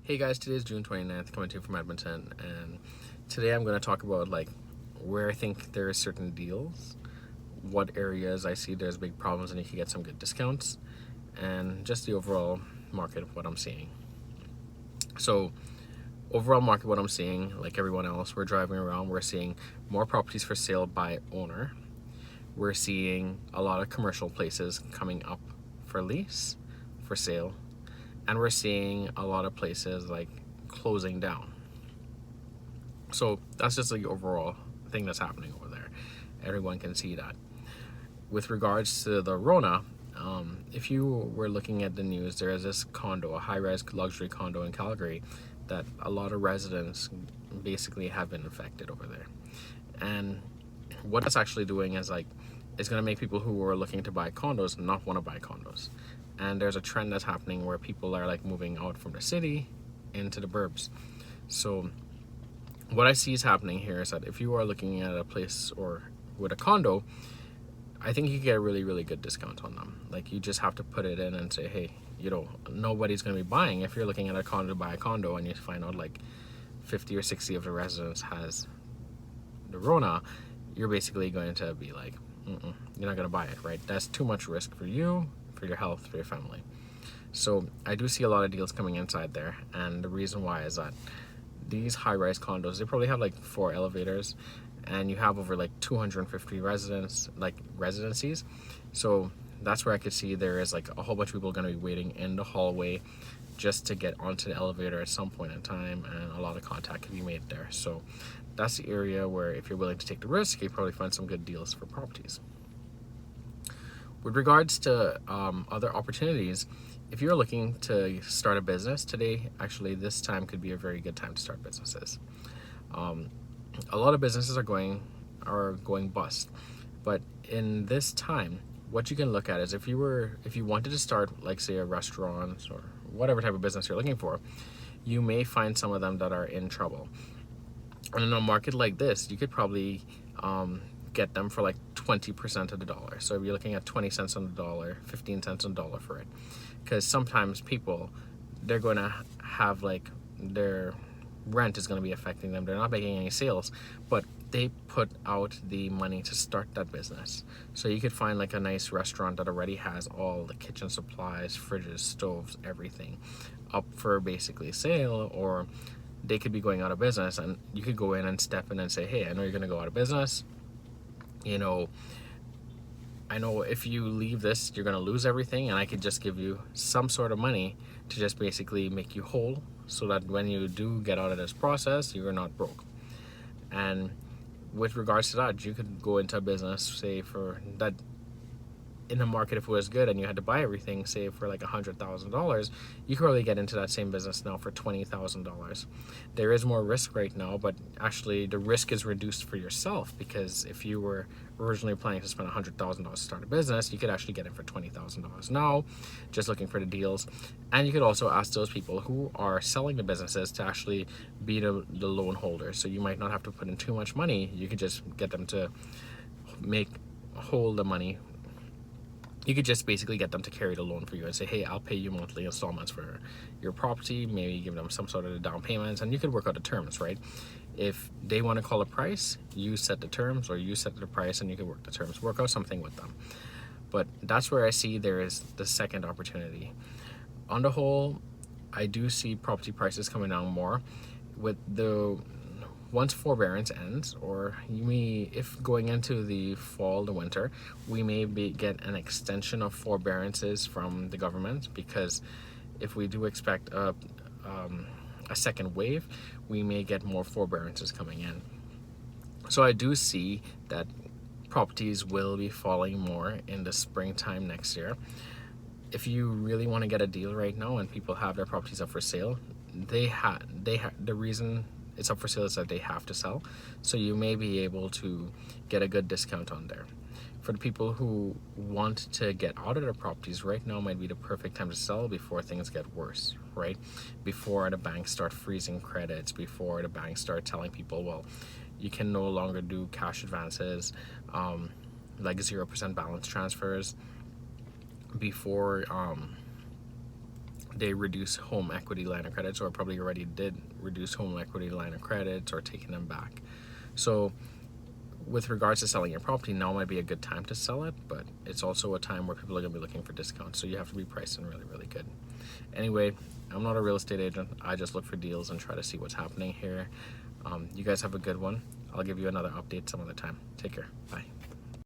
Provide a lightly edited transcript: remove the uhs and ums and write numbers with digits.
Hey guys, today is June 29th, coming to you from Edmonton, and today I'm going to talk about where I think there are certain deals, what areas I see there's big problems and you can get some good discounts, and just the overall market of what I'm seeing. So, overall market, what I'm seeing, like everyone else, we're driving around, we're seeing more properties for sale by owner. We're seeing a lot of commercial places coming up for lease, for sale, and we're seeing a lot of places closing down. So that's just the overall thing that's happening over there. Everyone can see that. With regards to the Rona, if you were looking at the news, there is this condo, a high-rise luxury condo in Calgary, that a lot of residents basically have been infected over there. And what that's actually doing is it's going to make people who are looking to buy condos not want to buy condos. And there's a trend that's happening where people are moving out from the city into the burbs. So what I see is happening here is that if you are looking at a place or with a condo, I think you can get a really, really good discount on them. You just have to put it in and say, hey, nobody's going to be buying. If you're looking at a condo to buy a condo and you find out 50 or 60 of the residents has the Rona, you're basically going to be you're not going to buy it, right? That's too much risk for you, for your health, for your family. So I do see a lot of deals coming inside there, and the reason why is that these high-rise condos, they probably have 4 elevators, and you have over 250 residencies. So that's where I could see there is a whole bunch of people going to be waiting in the hallway just to get onto the elevator at some point in time, and a lot of contact can be made there. So that's the area where if you're willing to take the risk, you probably find some good deals for properties. With regards to other opportunities, if you're looking to start a business today, actually this time could be a very good time to start businesses. A lot of businesses are going bust, but in this time, what you can look at is if you wanted to start say a restaurant or whatever type of business you're looking for, you may find some of them that are in trouble. And in a market like this, you could probably get them for 20% of the dollar. So if you're looking at 20 cents on the dollar, 15 cents on the dollar for it, because sometimes people, they're going to have their rent is going to be affecting them. They're not making any sales, but they put out the money to start that business. So you could find a nice restaurant that already has all the kitchen supplies, fridges, stoves, everything up for basically sale, or they could be going out of business, and you could go in and step in and say, hey, I know you're going to go out of business. I know if you leave this, you're going to lose everything, and I could just give you some sort of money to just basically make you whole so that when you do get out of this process, you're not broke. And with regards to that, you could go into a business, say for that, in the market, if it was good and you had to buy everything, say for $100,000, you could probably get into that same business now for $20,000. There is more risk right now, but actually the risk is reduced for yourself, because if you were originally planning to spend $100,000 to start a business, you could actually get it for $20,000 now, just looking for the deals. And you could also ask those people who are selling the businesses to actually be the loan holder. So you might not have to put in too much money. You could just get them to hold the money. You could just basically get them to carry the loan for you and say, hey, I'll pay you monthly installments for your property, maybe give them some sort of down payments, and you could work out the terms, right? If they want to call a price, you set the terms, or you set the price and you can work the terms, work out something with them. But that's where I see there is the second opportunity. On the whole, I do see property prices coming down more with once forbearance ends, or if going into the fall, the winter, we may get an extension of forbearances from the government, because if we do expect a second wave, we may get more forbearances coming in. So I do see that properties will be falling more in the springtime next year. If you really want to get a deal right now and people have their properties up for sale, the reason it's up for sale is that they have to sell. So you may be able to get a good discount on there. For the people who want to get out of their properties, right now might be the perfect time to sell before things get worse, right? Before the banks start freezing credits, before the banks start telling people, well, you can no longer do cash advances, 0% balance transfers, before they reduce home equity line of credits, or probably already did reduce home equity line of credits or taking them back. So with regards to selling your property, now might be a good time to sell it, but it's also a time where people are going to be looking for discounts, so you have to be pricing really, really good. Anyway, I'm not a real estate agent. I just look for deals and try to see what's happening here. You guys have a good one. I'll give you another update some other time. Take care. Bye.